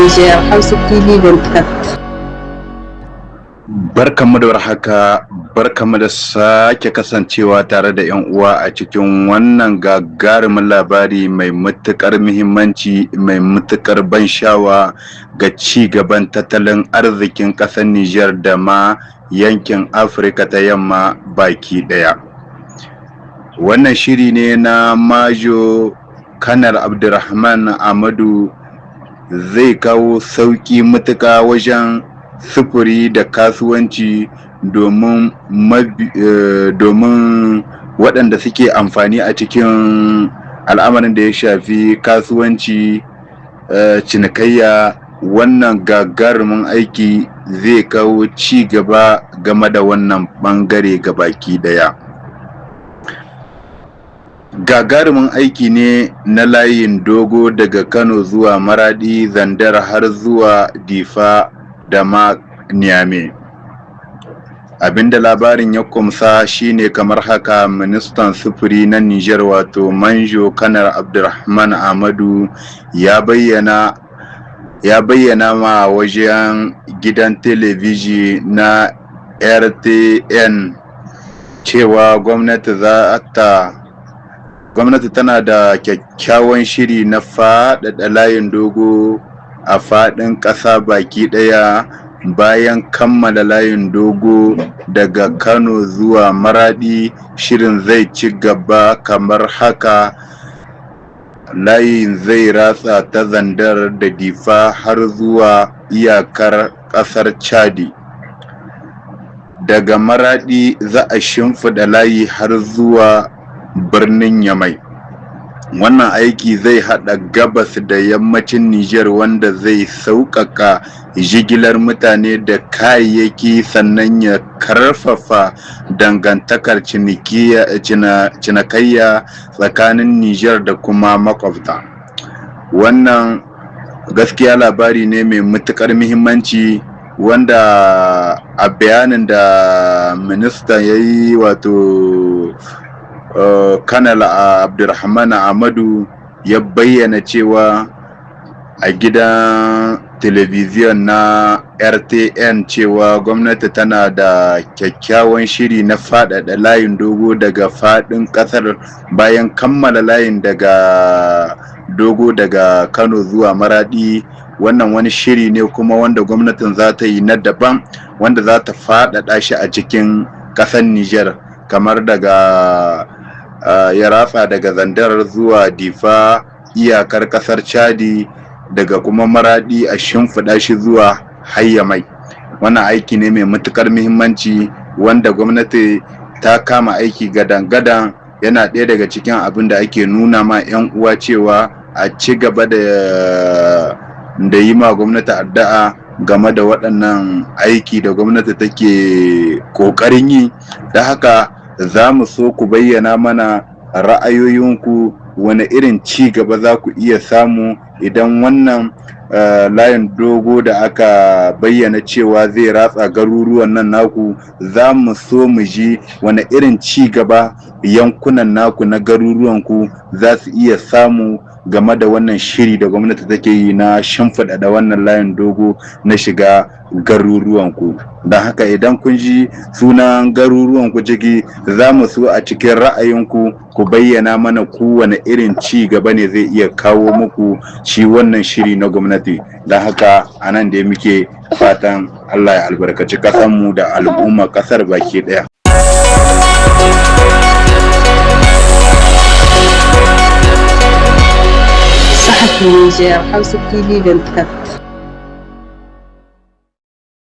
Niger Hausa TV 24. Barkanmu da warhaka, barkanmu da sake kasancewa tare da 'yan uwa a cikin wannan gagarumin labari mai matuƙar muhimmanci, mai matuƙar ban sha'awa ga ci gaban tattalin arzikin ƙasar Niger da ma yankin Afirka ta yamma baki ɗaya. Wannan shiri ne na Majo Kanar Abdulrahman Amadu, zai kawo sauƙi matuƙa wajen sufuri da kasuwanci domin waɗanda suke amfani a cikin al'amarin da ya shafi kasuwanci, cinikayya. Wannan gagarumin aiki zai kawo ci gaba game da wannan ɓangare gabaki ɗaya. Gagarumin aiki ne na layin dogo daga Kano zuwa Maradi, Zandar har zuwa Difa da ma Niamey. Abinda labarin ya kumsa shine kamar haka: ministan sufuri na Niger wato Manjo Kanar Abdulrahman Amadu ya bayyana ma wajen gidan telebiji na RTN cewa gwamnati tana da kyakkyawan shiri na faɗaɗa layin dogo a faɗin ƙasa baki ɗaya. Bayan kammala layin dogo daga Kano zuwa Maradi, shirin zai ci gaba kamar haka: layin zai ratsa ta Zandar da Difa har zuwa iyakar ƙasar Chadi. Daga Maradi za a shimfiɗa layi har zuwa birnin Yamai. Wannan aiki zai haɗa gabas da yammacin Niger, wanda zai sauƙaƙa jigilar mutane da kayayyaki, sannan ya karfafa dangantakar cinikayya tsakanin Niger da kuma makwabta. Wannan gaskiya labari ne mai matuƙar muhimmanci, wanda a bayanin da minista ya yi wato Kanal Abdulrahman Amadu ya bayyana cewa a gidan telebijiyon na RTN cewa gwamnati tana da kyakkyawan shiri na faɗaɗa layin dogo daga faɗin ƙasar. Bayan kammala layin dogo daga Kano zuwa Maradi, wannan wani shiri ne kuma wanda gwamnatin za ta yi na daban, wanda za ta faɗaɗa shi a cikin ƙasar Niger, kamar daga ya ratsa daga Zandar zuwa Difa iyakar ƙasar Chadi, daga kuma Maradi a shimfiɗa shi zuwa Hayyamai. Wannan aiki ne mai matuƙar muhimmanci, wanda gwamnati ta kama aiki gadan-gadan. Yana ɗaya daga cikin abin da ake nuna ma 'yan uwa cewa a ci gaba da yi ma gwamnati addu'a game da waɗannan aiki da gwamnati take ƙoƙarin yi. Da haka za mu so ku bayyana mana ra'ayoyinku, wani irin ci gaba za ku iya samu idan wannan layin dogo da aka bayyana cewa zai ratsa garuruwan nan naku. Za mu so mu ji wani irin ci gaba yankunan naku na garuruwanku za su iya samu game da wannan shiri da gwamnati take yi na shimfiɗa wannan layin dogo na shiga garuruwanku. Don haka idan kun ji sunan garuruwanku ciki, za mu so a cikin ra'ayinku ku bayyana mana kowane irin ci gaba ne zai iya kawo muku shi wannan shiri na gwamnati. Don haka a nan da muke fatan Allah ya albarkaci ƙasarmu da al'umma ƙasar baki ɗaya. Niger Hausa TV 24.